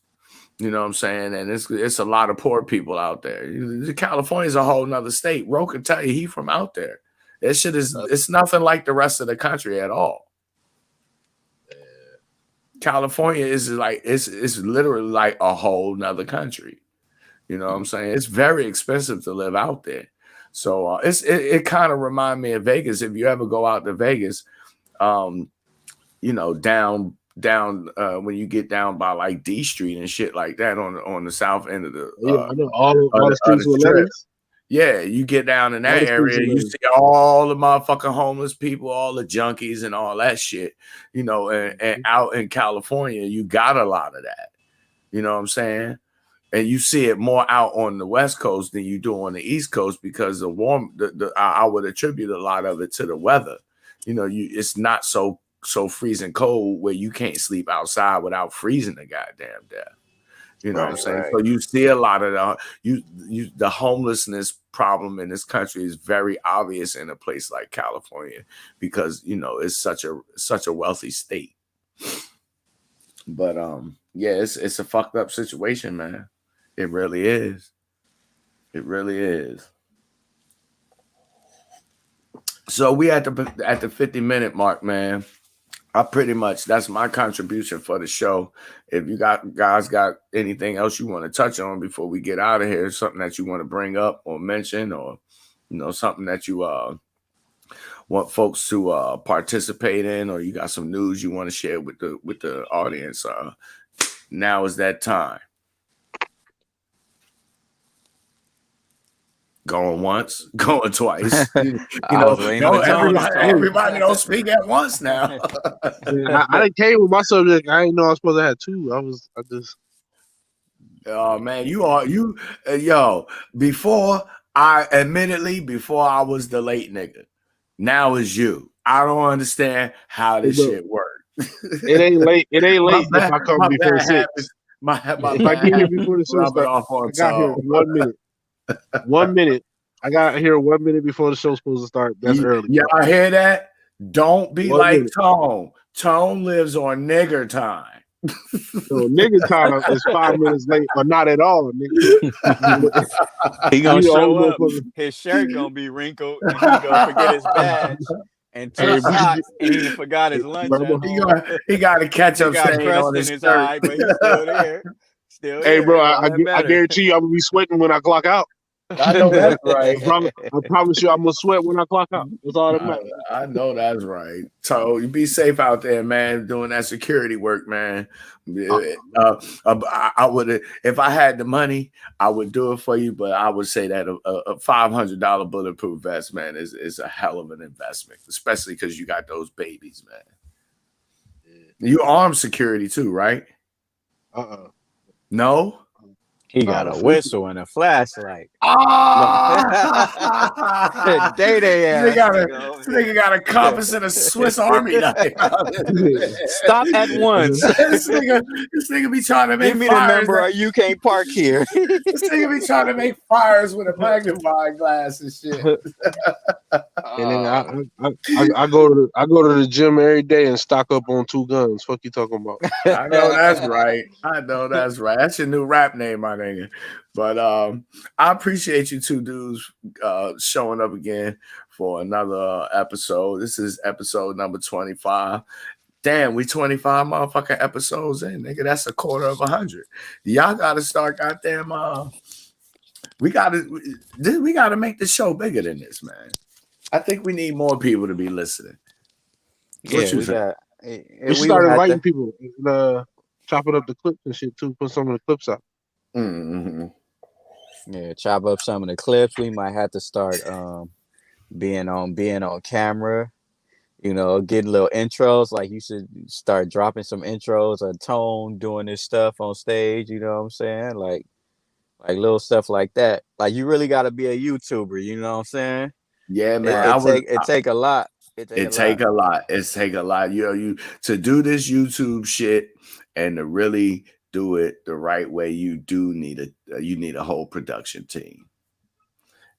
You know what I'm saying? And it's a lot of poor people out there. California's a whole nother state. Ro can tell you he from out there. That shit it's nothing like the rest of the country at all. California is like it's literally like a whole nother country. You know what I'm saying? It's very expensive to live out there. So it kind of reminds me of Vegas. If you ever go out to Vegas, you know, down when you get down by like D Street and shit like that on the south end of the I know all the streets with letters. Yeah, you get down in that area, you see all the motherfucking homeless people, all the junkies and all that shit, you know, and out in California, you got a lot of that. You know what I'm saying? And you see it more out on the West Coast than you do on the East Coast because I would attribute a lot of it to the weather. You know, it's not so freezing cold where you can't sleep outside without freezing the goddamn death. You know what I'm saying? Right. So you see a lot of the homelessness problem in this country is very obvious in a place like California because, you know, it's such a wealthy state. But yeah, it's a fucked up situation, man. It really is. It really is. So we at the 50-minute mark, man. That's my contribution for the show. If you guys got anything else you want to touch on before we get out of here, something that you want to bring up or mention, or you know, something that you want folks to participate in, or you got some news you want to share with the audience, now is that time. Going once, going twice. You know, everybody don't speak at once now. I didn't came with my subject. I didn't know I was supposed to have two. I just. Oh man, yo. Before I was the late nigga. Now is you. I don't understand how this shit works. It ain't late. It ain't late if I come before 6. If I get here before the show starts, I got here 1 minute. 1 minute. I got here 1 minute before the show's supposed to start. That's early. Y'all hear that? Don't be like Tone. Tone lives on nigger time. So nigger time is 5 minutes late, or not at all. Nigga. He gonna show up. His shirt gonna be wrinkled, and he gonna forget his badge. And two socks, and he forgot his lunch. He got to catch up. He got crust in his eye, but he's still there. Hey, bro, I guarantee you, I'm gonna be sweating when I clock out. I know that's right. I promise you, I'm gonna sweat when I clock out. That's all that matters. I know that's right. So you be safe out there, man, doing that security work, man. I would, if I had the money, I would do it for you. But I would say that a $500 bulletproof vest, man, is a hell of an investment, especially because you got those babies, man. You armed security too, right? Uh-uh. No. He got a whistle and a flashlight. Ah, Day they ass got a nigga over nigga got a compass and a Swiss Army knife. Stop at once. this nigga be trying to Give make me the fires. number or you can't park here. This nigga be trying to make fires with a magnifying glass and shit. And then I go to the gym every day and stock up on 2 guns. Fuck you talking about? I know that's right. That's your new rap name, my nigga. But I appreciate you two dudes showing up again for another episode. This is episode number 25. Damn, we 25 motherfucking episodes in, nigga. That's a quarter of 100. Y'all gotta start goddamn we gotta make the show bigger than this, man. I think we need more people to be listening. What you think? We should start inviting people and chopping up the clips and shit too. Put some of the clips out. Mm-hmm. Yeah, chop up some of the clips. We might have to start being on camera. You know, getting little intros. Like you should start dropping some intros or Tone doing this stuff on stage. You know what I'm saying? Like little stuff like that. Like you really got to be a YouTuber. You know what I'm saying? Yeah, man. It take a lot. It take a lot. You know, you to do this YouTube shit and to really do it the right way, you do need a whole production team.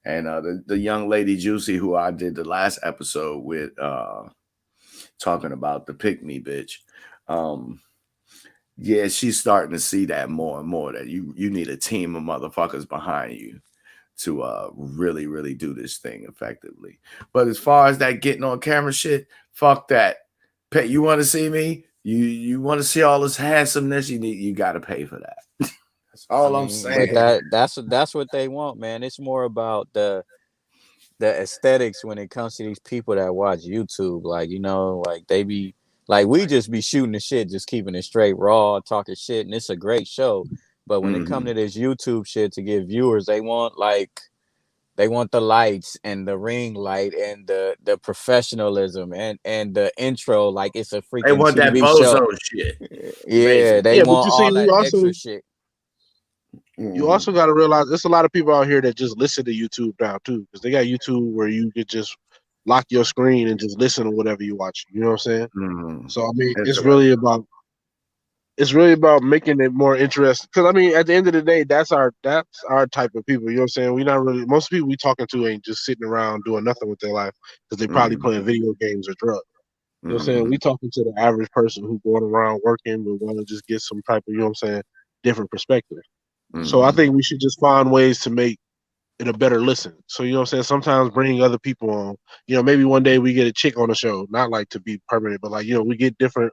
And the young lady Juicy, who I did the last episode with, talking about the pick me bitch. Yeah, she's starting to see that more and more, that you need a team of motherfuckers behind you to really, really do this thing effectively. But as far as that getting on camera shit, fuck that. Pay, you want to see me? You want to see all this handsomeness? You got to pay for that. That's all I'm saying. But that's what they want, man. It's more about the aesthetics when it comes to these people that watch YouTube. Like, you know, like they be like, we just be shooting the shit, just keeping it straight raw, talking shit, and it's a great show. But when it comes to this YouTube shit to give viewers, they want the lights and the ring light and the professionalism and the intro like it's a freaking they want TV that bozo show. Shit. Yeah, basically. they want all that extra shit. You also got to realize there's a lot of people out here that just listen to YouTube now too, because they got YouTube where you could just lock your screen and just listen to whatever you watch. You know what I'm saying? Mm-hmm. So I mean, it's really about making it more interesting. Because I mean, at the end of the day, that's our type of people. You know what I'm saying? We not really, most people we talking to ain't just sitting around doing nothing with their life because they probably playing video games or drugs. You know what I'm saying? We talking to the average person who going around working, but want to just get some type of, you know what I'm saying, different perspective. So I think we should just find ways to make it a better listen. So, you know what I'm saying? Sometimes bringing other people on, you know, maybe one day we get a chick on the show, not like to be permanent, but like, you know, we get different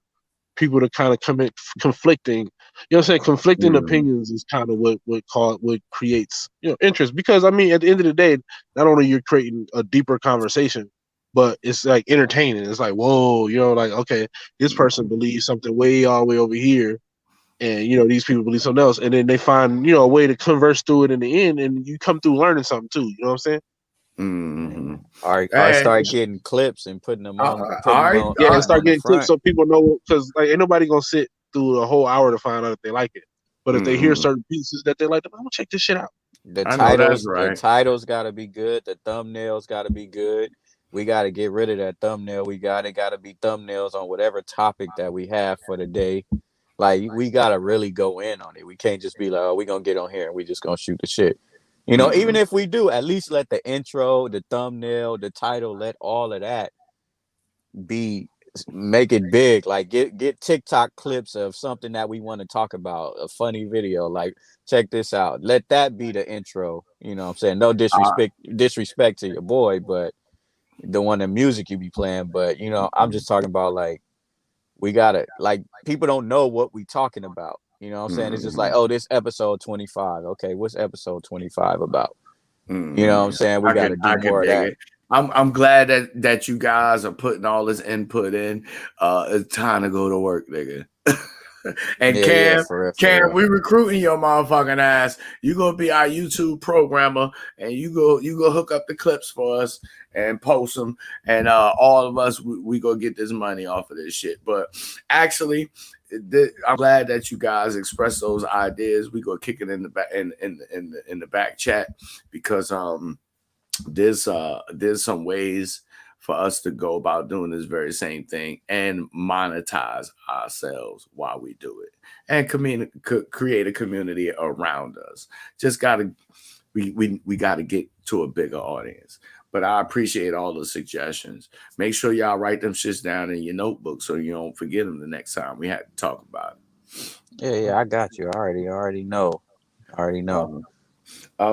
people to kind of come in conflicting, you know what I'm saying? Conflicting opinions is kind of what creates, you know, interest. Because I mean, at the end of the day, not only you're creating a deeper conversation, but it's like entertaining. It's like, whoa, you know, like, okay, this person believes something way all the way over here. And, you know, these people believe something else. And then they find, you know, a way to converse through it in the end. And you come through learning something too. You know what I'm saying? I start getting clips and putting them on. And start getting clips so people know. Because like, ain't nobody going to sit through a whole hour to find out if they like it. But if they hear certain pieces that they like, I'm going to check this shit out. The titles got to be good. The thumbnails got to be good. We got to get rid of that thumbnail. It got to be thumbnails on whatever topic that we have for the day. Like, we got to really go in on it. We can't just be like, oh, we're going to get on here and we just going to shoot the shit. You know, even if we do, at least let the intro, the thumbnail, the title, let all of that make it big. Like, get TikTok clips of something that we want to talk about, a funny video. Like, check this out. Let that be the intro. You know what I'm saying? No disrespect to your boy, but the one the music you be playing. But, you know, I'm just talking about, like, we gotta, like, people don't know what we talking about. You know what I'm saying? It's just like, oh, this episode 25. Okay, what's episode 25 about? You know what I'm saying? We gotta do more of that. I'm glad that you guys are putting all this input in. It's time to go to work, nigga. And Yeah, for Cam, real. we recruiting your motherfucking ass. You gonna be our YouTube programmer, and you go hook up the clips for us and post them, and all of us we go get this money off of this shit. But actually, I'm glad that you guys expressed those ideas. We go kick it in the back in the back chat, because there's some ways for us to go about doing this very same thing and monetize ourselves while we do it, and create a community around us. Just we gotta get to a bigger audience. But I appreciate all the suggestions. Make sure y'all write them shits down in your notebook so you don't forget them the next time we had to talk about it. Yeah, I got you. I already know.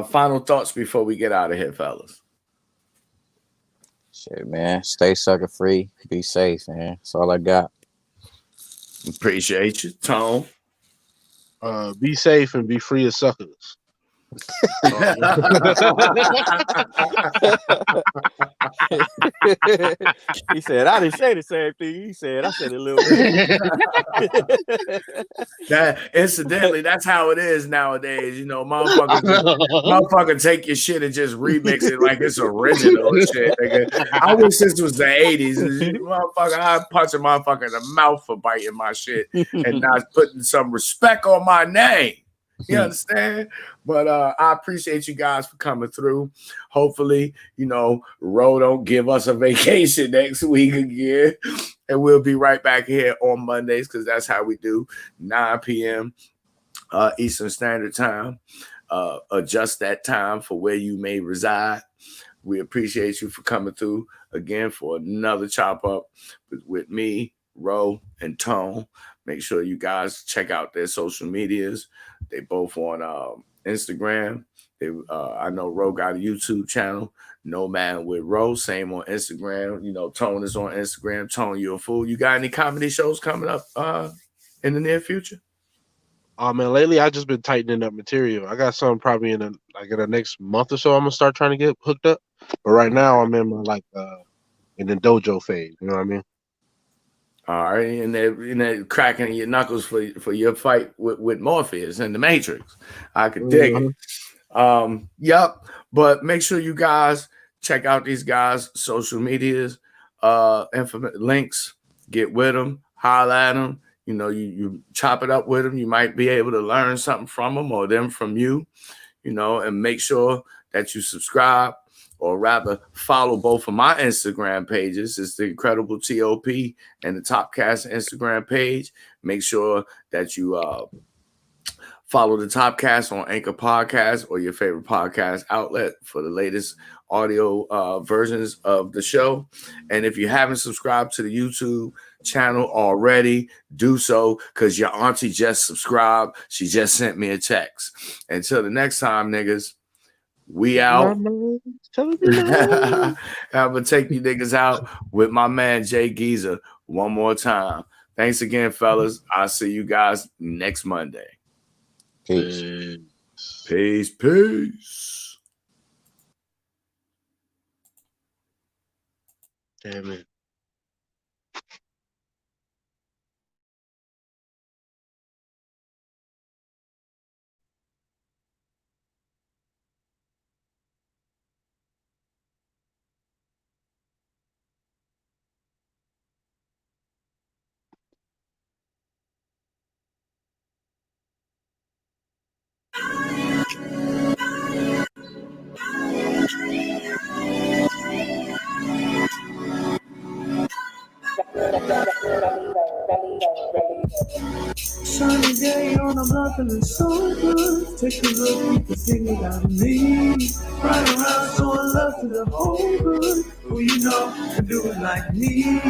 Final thoughts before we get out of here, fellas. Shit, man. Stay sucker free. Be safe, man. That's all I got. Appreciate you, Tone. Be safe and be free of suckers. He said, I didn't say the same thing. He said, I said it a little bit. That incidentally, that's how it is nowadays. You know, motherfucker take your shit and just remix it like it's original and shit. Nigga. I wish this was the 80s. Motherfucker, I'd punch a motherfucker in the mouth for biting my shit and not putting some respect on my name. You understand? But I appreciate you guys for coming through. Hopefully, Roe don't give us a vacation next week again. And we'll be right back here on Mondays, because that's how we do. 9 p.m. Eastern Standard Time. Adjust that time for where you may reside. We appreciate you for coming through again for another chop up with me, Roe, and Tone. Make sure you guys check out their social medias. They both on Instagram. I know Roe got a YouTube channel, No Man with Roe. Same on Instagram. Tone is on Instagram. ToneYouAFool. You got any comedy shows coming up in the near future? Man, lately I just been tightening up material. I got something probably in the next month or so. I'm gonna start trying to get hooked up. But right now I'm in my in the dojo phase. You know what I mean? All right, and they're cracking your knuckles for your fight with Morpheus and the Matrix. I could dig it. Yep. But make sure you guys check out these guys' social medias, links. Get with them, holler at them. You chop it up with them. You might be able to learn something from them or them from you. And make sure that you subscribe, or rather follow both of my Instagram pages. It's the Incredible T.O.P and the Top Cast Instagram page. Make sure that you follow the Top Cast on Anchor Podcast or your favorite podcast outlet for the latest audio versions of the show. And if you haven't subscribed to the YouTube channel already, do so, because your auntie just subscribed. She just sent me a text. Until the next time, niggas. We out. I'm gonna take you niggas out with my man Jay Geezer one more time. Thanks again, fellas. I'll see you guys next Monday. Peace. Peace. Damn it. Sunny day on a block and it's so good. Take a look, you can sing it out of me. Right around, showing love to the whole good. Who can do it like me.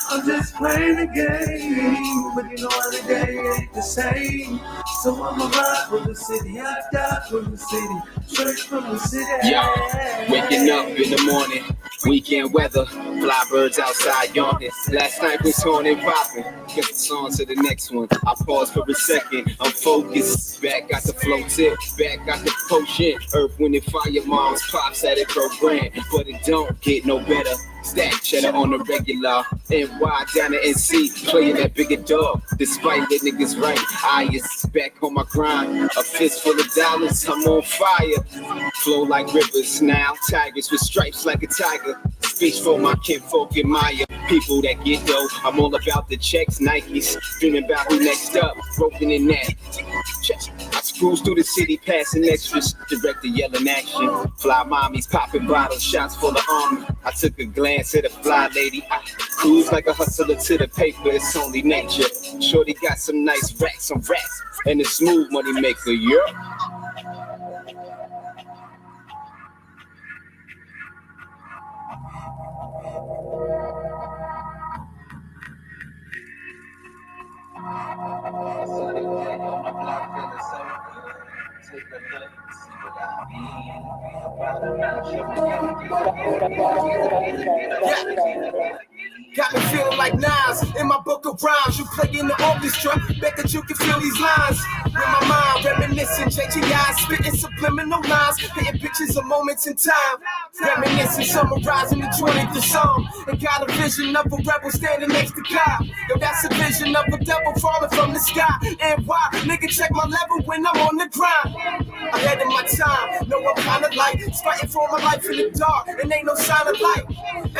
I'm just playing the game, but every day ain't the same. So I'ma ride for the city, I die for the city, straight from the city. Yeah, waking up in the morning, weekend weather, fly birds outside yawning. Last night was on and popping, get the song to the next one. I pause for a second, I'm focused. Back got the flow tip, back got the potion. Earth, wind, and fire, moms, pops at it program, but it don't get no better. Stack cheddar on the regular, NY down to NC, playing that bigger dog. Despite that niggas right, I is back on my grind. A fist full of dollars, I'm on fire. Flow like rivers now, tigers with stripes like a tiger. Speech for my kinfolk admire. People that get dough, I'm all about the checks, Nikes. Dreaming about who next up, broken in that. I cruise through the city, passing extras. Director yelling action. Fly mommies popping bottles, shots full of armor. I took a glance at a fly lady. I cruise like a hustler to the paper, it's only nature. Shorty got some nice racks on racks and a smooth money maker, yeah. Got me feeling like Nas in my book of rhymes. You play in the orchestra, bet that you can feel these lines. With my mind reminiscing, JGI spitting subliminal lines, hitting pictures of moments in time. Reminiscing, summarizing the 20th song. And got a vision of a rebel standing next to God. Yo, that's a vision of a devil falling from the sky. And why? Nigga, check my level when I'm on the grind. Ahead of my time, know I'm kinda like fighting for my life in the dark, and ain't no sign of light.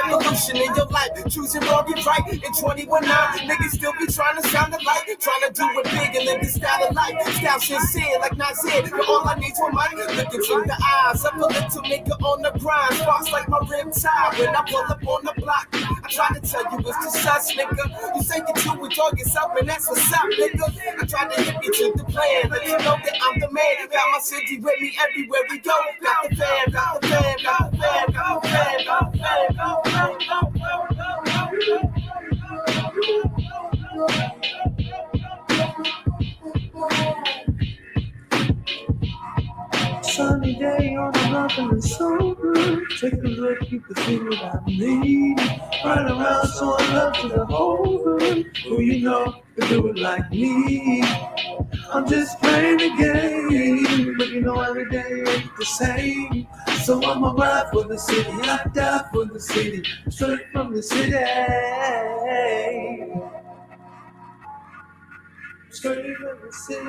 Evolution in your life, choosing wrong and right. In 21 now, niggas still be trying to sound alike, trying to do it big and live the style of life. Style sincere like Nasir, but all I need's one mic. Looking through the eyes of a little nigga on the grind. Sparks like my rim tie when I pull up on the block. I try to tell you it's the sus, nigga. You say you do it all yourself, and that's what's up, nigga. I try to hit you to the plan, let you know that I'm the man. Got my city with me everywhere we go. Got the fam, got the fam, got the fam, got the fam, got the fam, got the fam, got the fam. Sunny day on the mountain is so good. Take a look, you can see what I mean. Right around, so I love to the whole hood. Who you know can do it like me? I'm just playing the game, but you know every day ain't the same. So I'ma ride for the city, I die for the city, straight from the city. Straight from the city.